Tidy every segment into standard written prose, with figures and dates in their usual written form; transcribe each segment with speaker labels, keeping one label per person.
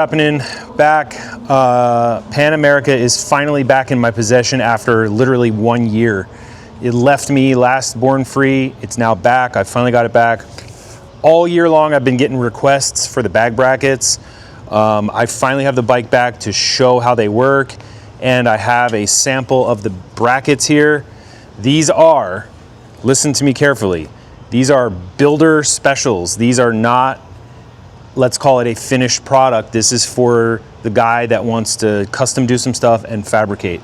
Speaker 1: Happening back. Pan America is finally back in my possession after literally 1 year. It left me last born free. It's now back. I finally got it back. All year long I've been getting requests for the bag brackets. I finally have the bike back to show how they work, and I have a sample of the brackets here. These are, listen to me carefully, these are builder specials. These are not, let's call it a finished product. This is for the guy that wants to custom do some stuff and fabricate.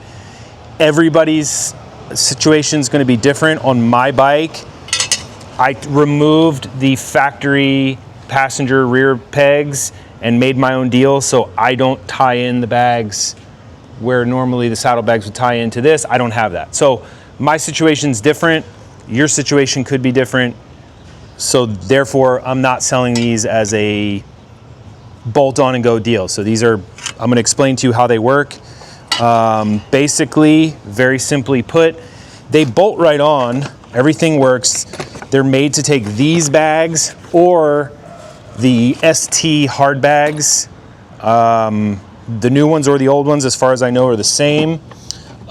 Speaker 1: Everybody's situation is going to be different. On my bike, I removed the factory passenger rear pegs and made my own deal, so I don't tie in the bags where normally the saddlebags would tie into this. I don't have that. So my situation's different. Your situation could be different. So therefore, I'm not selling these as a bolt on and go deal. So these are, I'm gonna explain to you how they work. Basically, very simply put, they bolt right on, everything works. They're made to take these bags or the ST hard bags. The new ones or the old ones, as far as I know, are the same.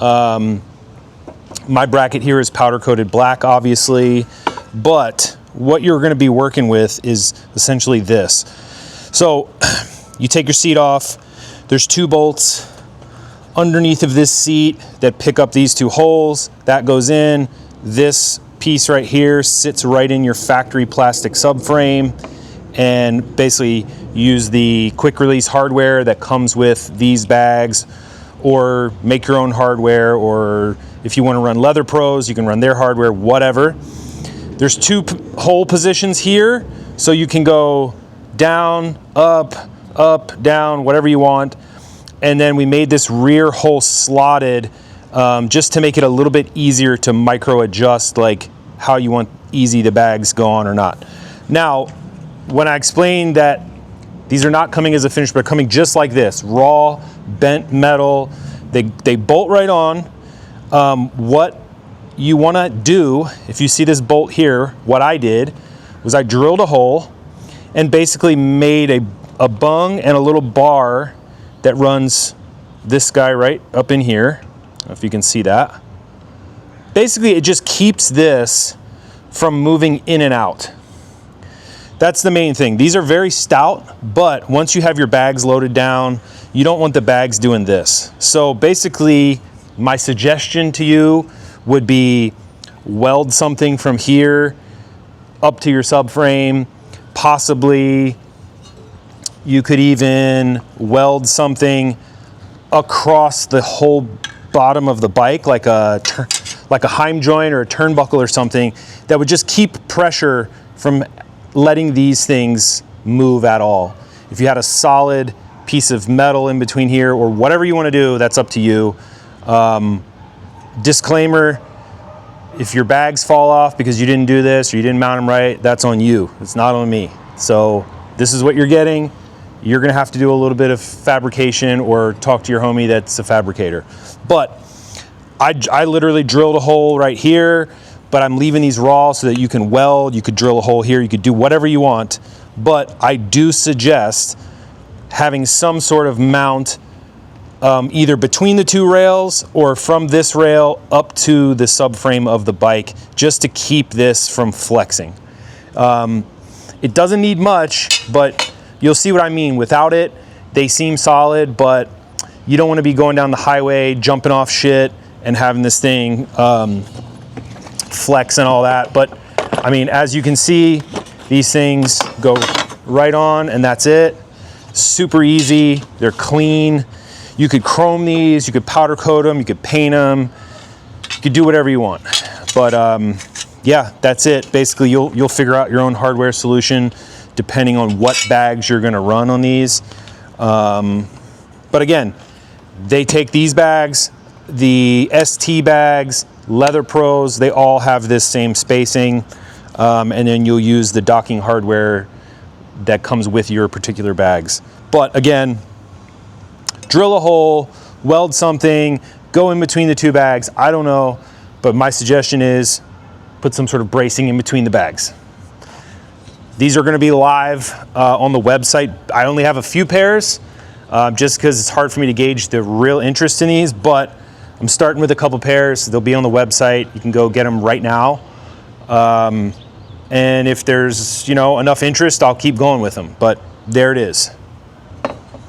Speaker 1: My bracket here is powder coated black, obviously, but what you're gonna be working with is essentially this. So you take your seat off, there's 2 bolts underneath of this seat that pick up these 2 holes. That goes in. This piece right here sits right in your factory plastic subframe, and basically use the quick release hardware that comes with these bags, or make your own hardware, or if you want to run LeatherPros, you can run their hardware, whatever. There's 2 hole positions here, so you can go down, up, up, down, whatever you want. And then we made this rear hole slotted just to make it a little bit easier to micro adjust, like how you want easy the bags go on or not. Now, when I explained that these are not coming as a finish, but coming just like this, raw, bent metal, they bolt right on. What you want to do, if you see this bolt here, what I did was I drilled a hole and basically made a bung and a little bar that runs this guy right up in here. I don't know if you can see that. Basically, it just keeps this from moving in and out. That's the main thing. These are very stout, but once you have your bags loaded down, you don't want the bags doing this. So basically, my suggestion to you would be weld something from here up to your subframe. Possibly you could even weld something across the whole bottom of the bike, like a heim joint or a turnbuckle or something, that would just keep pressure from letting these things move at all. If you had a solid piece of metal in between here or whatever you want to do, that's up to you. Disclaimer, if your bags fall off because you didn't do this or you didn't mount them right, that's on you. It's not on me. So this is what you're getting. You're gonna have to do a little bit of fabrication or talk to your homie that's a fabricator. But I literally drilled a hole right here, but I'm leaving these raw so that you can weld, you could drill a hole here, you could do whatever you want. But I do suggest having some sort of mount either between the 2 rails or from this rail up to the subframe of the bike, just to keep this from flexing. It doesn't need much, but you'll see what I mean. Without it, they seem solid, but you don't want to be going down the highway, jumping off shit, and having this thing flex and all that. But I mean, as you can see, these things go right on, and that's it. Super easy. They're clean. You could chrome these, you could powder coat them, you could paint them, you could do whatever you want. But yeah, that's it. Basically, you'll figure out your own hardware solution depending on what bags you're gonna run on these. But again, they take these bags, the ST bags, LeatherPros, they all have this same spacing. And then you'll use the docking hardware that comes with your particular bags. But again, drill a hole, weld something, go in between the 2 bags. I don't know, but my suggestion is put some sort of bracing in between the bags. These are going to be live on the website. I only have a few pairs. just because it's hard for me to gauge the real interest in these, but I'm starting with a couple pairs. They'll be on the website. You can go get them right now. And if there's, enough interest, I'll keep going with them, but there it is.